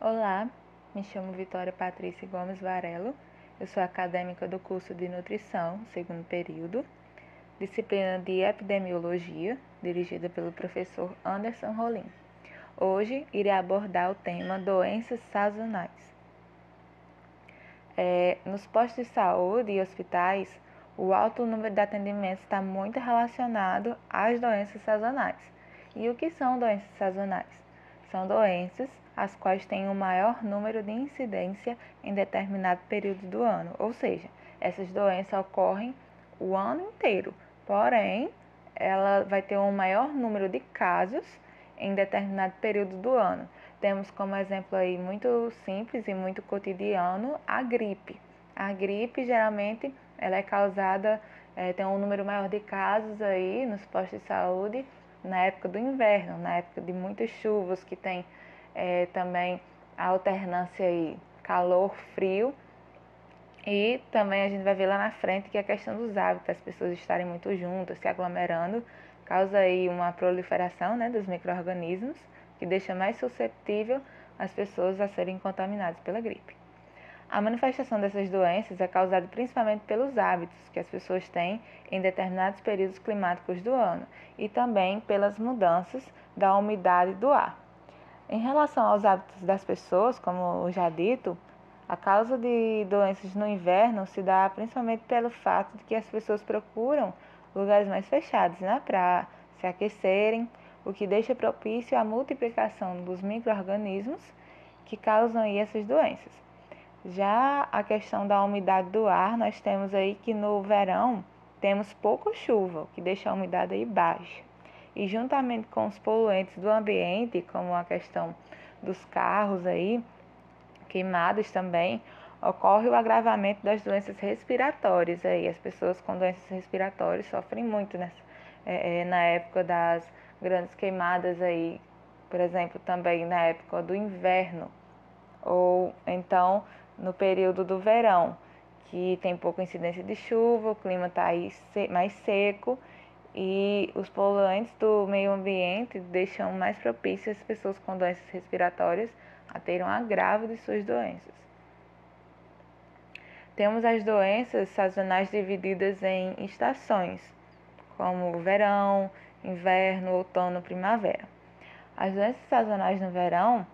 Olá, me chamo Vitória Patrícia Gomes Varelo, eu sou acadêmica do curso de Nutrição, segundo período, disciplina de Epidemiologia, dirigida pelo professor Anderson Rolim. Hoje irei abordar o tema doenças sazonais. Nos postos de saúde e hospitais, o alto número de atendimentos está muito relacionado às doenças sazonais. E o que são doenças sazonais? São doenças as quais têm um maior número de incidência em determinado período do ano, ou seja, essas doenças ocorrem o ano inteiro, porém, ela vai ter um maior número de casos em determinado período do ano. Temos como exemplo aí muito simples e muito cotidiano a gripe. A gripe geralmente ela é causada, tem um número maior de casos aí nos postos de saúde na época do inverno, na época de muitas chuvas, que tem também a alternância aí calor-frio. E também a gente vai ver lá na frente que a questão dos hábitos, as pessoas estarem muito juntas, se aglomerando, causa aí uma proliferação, dos micro-organismos, que deixa mais susceptível as pessoas a serem contaminadas pela gripe. A manifestação dessas doenças é causada principalmente pelos hábitos que as pessoas têm em determinados períodos climáticos do ano e também pelas mudanças da umidade do ar. Em relação aos hábitos das pessoas, como já dito, a causa de doenças no inverno se dá principalmente pelo fato de que as pessoas procuram lugares mais fechados para se aquecerem, o que deixa propício à multiplicação dos micro-organismos que causam aí essas doenças. Já a questão da umidade do ar, nós temos aí que no verão temos pouca chuva, o que deixa a umidade aí baixa. E juntamente com os poluentes do ambiente, como a questão dos carros aí, queimados também, ocorre o agravamento das doenças respiratórias aí. As pessoas com doenças respiratórias sofrem muito na época das grandes queimadas aí, por exemplo, também na época do inverno, ou então no período do verão, que tem pouca incidência de chuva, o clima está aí mais seco e os poluentes do meio ambiente deixam mais propícias as pessoas com doenças respiratórias a terem um agravo de suas doenças. Temos as doenças sazonais divididas em estações, como verão, inverno, outono, primavera. As doenças sazonais no verão,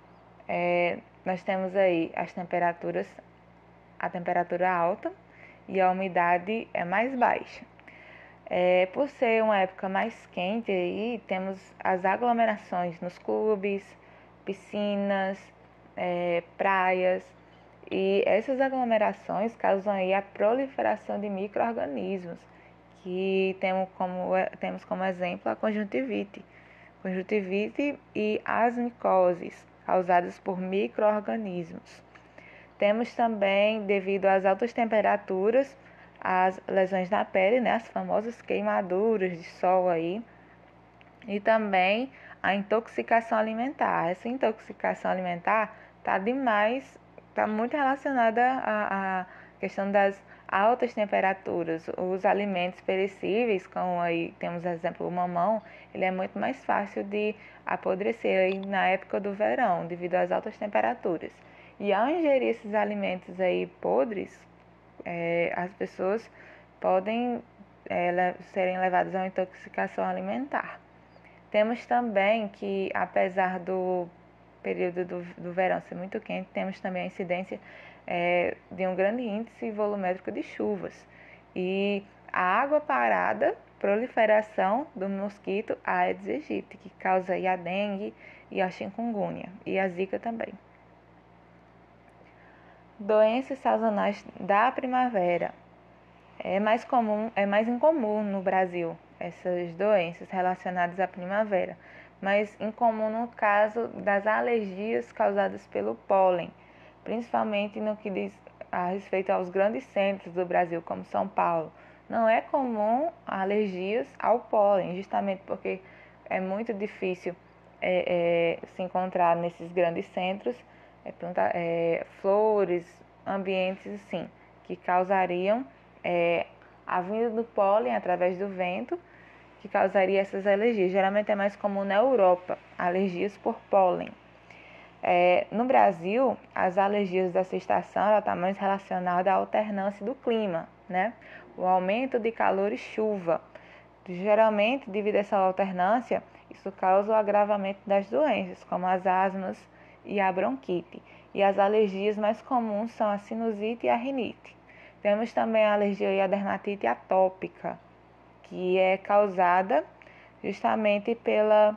nós temos aí a temperatura alta e a umidade é mais baixa. Por ser uma época mais quente, aí, temos as aglomerações nos clubes, piscinas, praias, e essas aglomerações causam aí a proliferação de micro-organismos, que temos como exemplo a conjuntivite e as micoses, causadas por micro-organismos. Temos também, devido às altas temperaturas, as lesões na pele, as famosas queimaduras de sol aí, e também a intoxicação alimentar. Essa intoxicação alimentar está muito relacionada à questão das altas temperaturas. Os alimentos perecíveis, como aí temos exemplo o mamão, ele é muito mais fácil de apodrecer aí na época do verão, devido às altas temperaturas. E ao ingerir esses alimentos aí podres, as pessoas podem serem levadas a uma intoxicação alimentar. Temos também que, apesar do período do verão ser muito quente, temos também a incidência de um grande índice volumétrico de chuvas. E a água parada, proliferação do mosquito Aedes aegypti, que causa aí a dengue e a chikungunya, e a zika também. Doenças sazonais da primavera. É mais incomum no Brasil essas doenças relacionadas à primavera, mas incomum no caso das alergias causadas pelo pólen, principalmente no que diz a respeito aos grandes centros do Brasil, como São Paulo. Não é comum alergias ao pólen, justamente porque é muito difícil se encontrar nesses grandes centros flores, ambientes assim, que causariam a vinda do pólen através do vento, que causaria essas alergias. Geralmente é mais comum na Europa, alergias por pólen. No Brasil, as alergias dessa estação estão mais relacionadas à alternância do clima, né? O aumento de calor e chuva. Geralmente, devido a essa alternância, isso causa o agravamento das doenças, como as asmas e a bronquite. E as alergias mais comuns são a sinusite e a rinite. Temos também a alergia e a dermatite atópica, que é causada justamente pela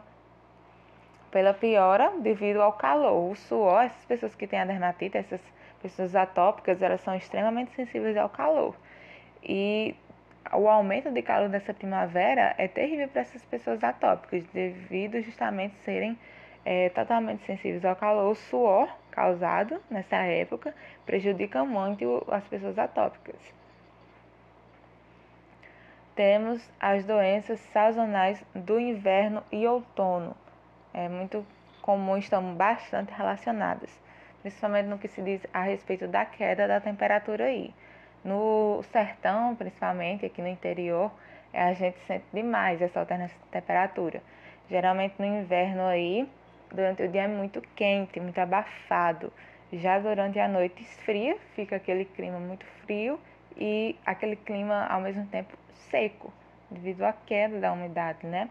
piora devido ao calor, o suor. Essas pessoas que têm a dermatite, essas pessoas atópicas, elas são extremamente sensíveis ao calor. E o aumento de calor dessa primavera é terrível para essas pessoas atópicas, devido justamente serem totalmente sensíveis ao calor. O suor causado nessa época prejudica muito as pessoas atópicas. Temos as doenças sazonais do inverno e outono. É muito comum, estão bastante relacionadas, principalmente no que se diz a respeito da queda da temperatura aí. No sertão, principalmente, aqui no interior, a gente sente demais essa alternância de temperatura. Geralmente no inverno aí, durante o dia é muito quente, muito abafado. Já durante a noite esfria, fica aquele clima muito frio e aquele clima ao mesmo tempo seco, devido à queda da umidade, né?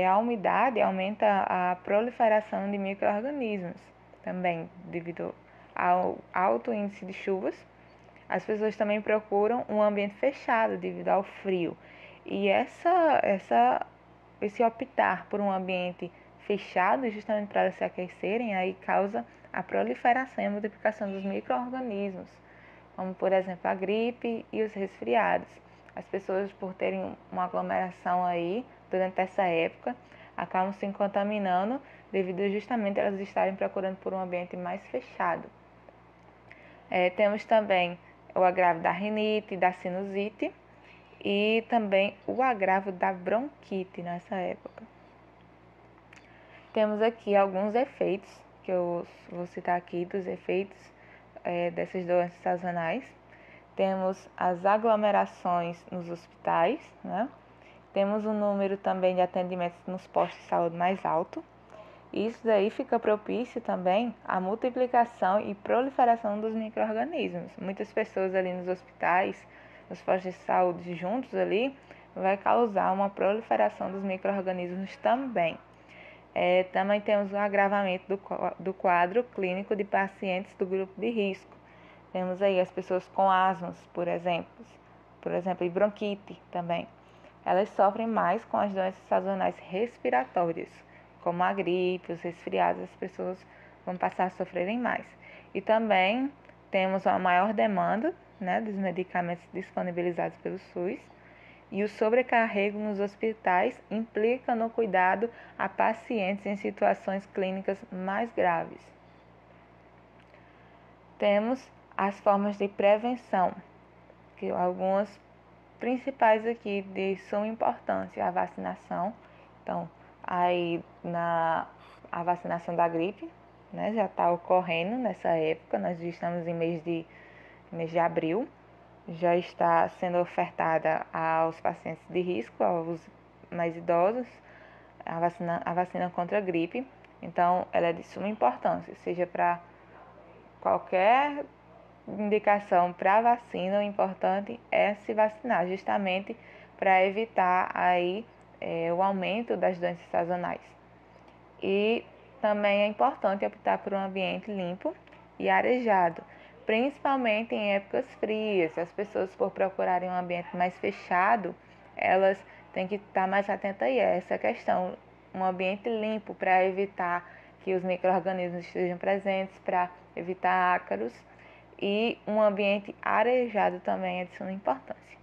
A umidade aumenta a proliferação de micro-organismos também, devido ao alto índice de chuvas. As pessoas também procuram um ambiente fechado devido ao frio. E esse optar por um ambiente fechado, justamente para se aquecerem, aí causa a proliferação e a multiplicação dos micro-organismos, como por exemplo a gripe e os resfriados. As pessoas, por terem uma aglomeração aí durante essa época, acabam se contaminando devido justamente a elas estarem procurando por um ambiente mais fechado. Temos também o agravo da rinite, da sinusite e também o agravo da bronquite nessa época. Temos aqui alguns efeitos, que eu vou citar aqui, dos efeitos dessas doenças sazonais. Temos as aglomerações nos hospitais, né? Temos um número também de atendimentos nos postos de saúde mais alto. Isso daí fica propício também à multiplicação e proliferação dos micro-organismos. Muitas pessoas ali nos hospitais, nos postos de saúde juntos ali, vai causar uma proliferação dos micro-organismos também. Também temos o agravamento do quadro clínico de pacientes do grupo de risco. Temos aí as pessoas com asmas, por exemplo, e bronquite também. Elas sofrem mais com as doenças sazonais respiratórias, como a gripe, os resfriados, as pessoas vão passar a sofrerem mais. E também temos uma maior demanda, né, dos medicamentos disponibilizados pelo SUS, e o sobrecarrego nos hospitais implica no cuidado a pacientes em situações clínicas mais graves. Temos as formas de prevenção, que algumas principais aqui de suma importância: a vacinação. Então, aí a vacinação da gripe, né, já está ocorrendo nessa época. Nós já estamos em mês de abril. Já está sendo ofertada aos pacientes de risco, aos mais idosos, a vacina contra a gripe. Então, ela é de suma importância, seja para qualquer indicação para vacina, o importante é se vacinar, justamente para evitar aí o aumento das doenças sazonais. E também é importante optar por um ambiente limpo e arejado, principalmente em épocas frias. Se as pessoas for procurarem um ambiente mais fechado, elas têm que estar mais atentas a essa questão. Um ambiente limpo para evitar que os micro-organismos estejam presentes, para evitar ácaros. E um ambiente arejado também é de suma importância.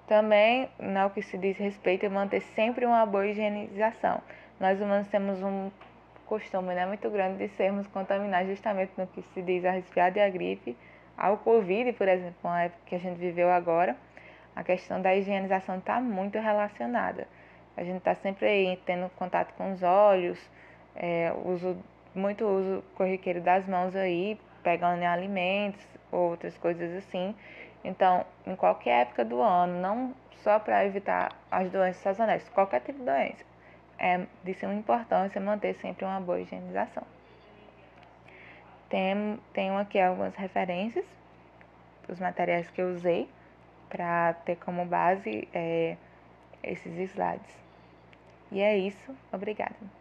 Também, no que se diz respeito, é manter sempre uma boa higienização. Nós humanos temos um costume, né, muito grande de sermos contaminados justamente no que se diz a resfriado e a gripe, ao Covid, por exemplo, uma época que a gente viveu agora. A questão da higienização está muito relacionada. A gente está sempre aí tendo contato com os olhos, muito uso corriqueiro das mãos aí, pegando em alimentos, outras coisas assim. Então, em qualquer época do ano, não só para evitar as doenças sazonais, qualquer tipo de doença, é de suma importância manter sempre uma boa higienização. Tenho aqui algumas referências dos materiais que eu usei para ter como base esses slides. E é isso. Obrigada.